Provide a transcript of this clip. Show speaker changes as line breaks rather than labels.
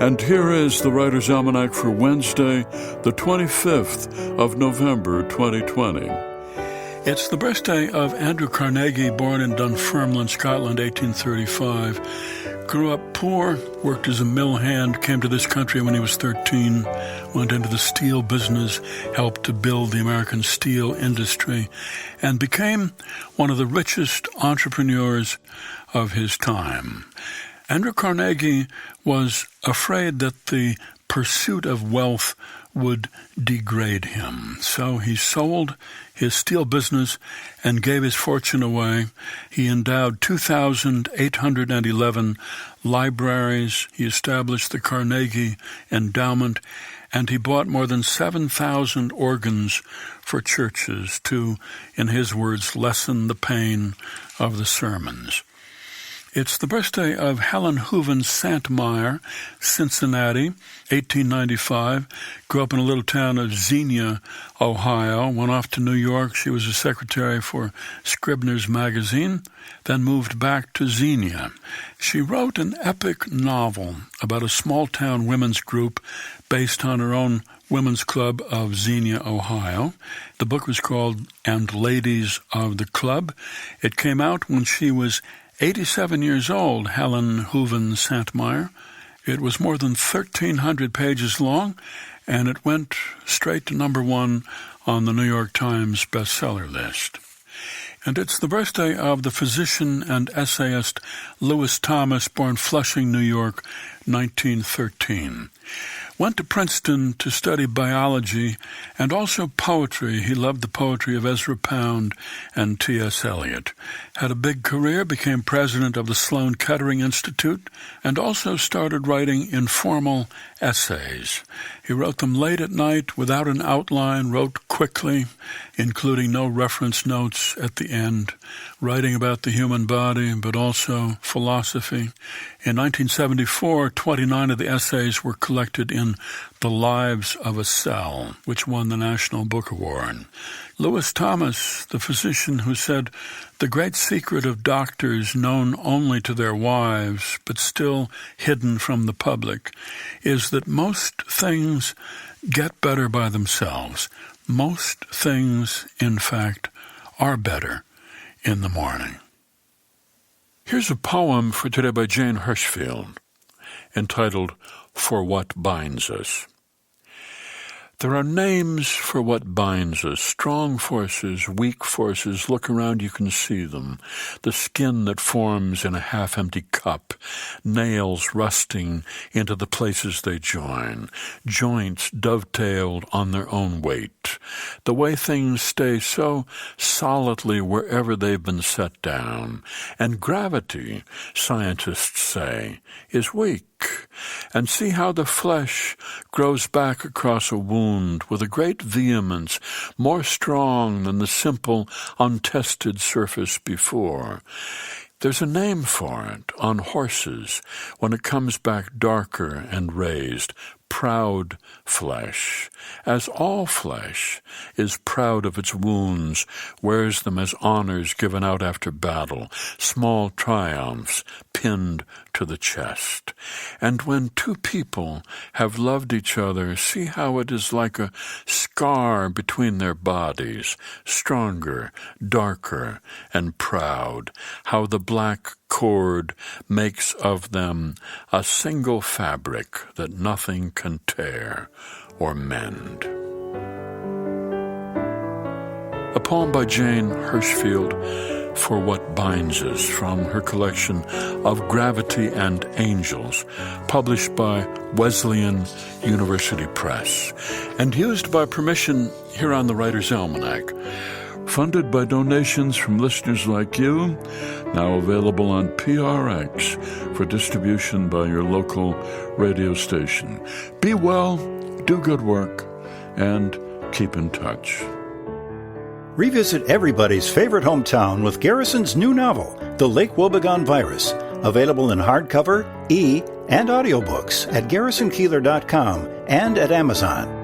And here is the Writer's Almanac for Wednesday, the 25th of November, 2020. It's the birthday of Andrew Carnegie, born in Dunfermline, Scotland, 1835. Grew up poor, worked as a mill hand, came to this country when he was 13, went into the steel business, helped to build the American steel industry, and became one of the richest entrepreneurs of his time. Andrew Carnegie was afraid that the pursuit of wealth would degrade him. So he sold his steel business and gave his fortune away. He endowed 2,811 libraries. He established the Carnegie Endowment, and he bought more than 7,000 organs for churches to, in his words, lessen the pain of the sermons. It's the birthday of Helen Hooven Santmire, Cincinnati, 1895. Grew up in a little town of Xenia, Ohio. Went off to New York. She was a secretary for Scribner's Magazine, then moved back to Xenia. She wrote an epic novel about a small-town women's group based on her own women's club of Xenia, Ohio. The book was called And Ladies of the Club. It came out when she was 87 years old, Helen Hooven Santmire. It was more than 1,300 pages long, and it went straight to number one on the New York Times bestseller list. And it's the birthday of the physician and essayist Lewis Thomas, born Flushing, New York, 1913. Went to Princeton to study biology and also poetry. He loved the poetry of Ezra Pound and T.S. Eliot. Had a big career, became president of the Sloan Kettering Institute, and also started writing informal essays. He wrote them late at night without an outline, wrote quickly, including no reference notes at the end, writing about the human body, but also philosophy. In 1974, 29 of the essays were collected in The Lives of a Cell, which won the National Book Award. Lewis Thomas, the physician who said, "The great secret of doctors, known only to their wives, but still hidden from the public, is that most things get better by themselves. Most things, in fact, are better in the morning." Here's a poem for today by Jane Hirschfield, entitled For What Binds Us. There are names for what binds us, strong forces, weak forces. Look around, you can see them. The skin that forms in a half-empty cup, nails rusting into the places they join, joints dovetailed on their own weight. The way things stay so solidly wherever they've been set down. And gravity, scientists say, is weak. And see how the flesh grows back across a wound with a great vehemence, more strong than the simple, untested surface before. There's a name for it on horses when it comes back darker and raised. Proud flesh, as all flesh is proud of its wounds, wears them as honors given out after battle, small triumphs pinned to the chest. And when two people have loved each other, see how it is like a scar between their bodies, stronger, darker, and proud, how the black cord makes of them a single fabric that nothing can tear or mend. A poem by Jane Hirschfield, For What Binds Us, from her collection of Gravity and Angels, published by Wesleyan University Press, and used by permission here on the Writer's Almanac. Funded by donations from listeners like you, now available on PRX for distribution by your local radio station. Be well, do good work, and keep in touch.
Revisit everybody's favorite hometown with Garrison's new novel, The Lake Wobegon Virus, available in hardcover, e- and audiobooks at garrisonkeeler.com and at Amazon.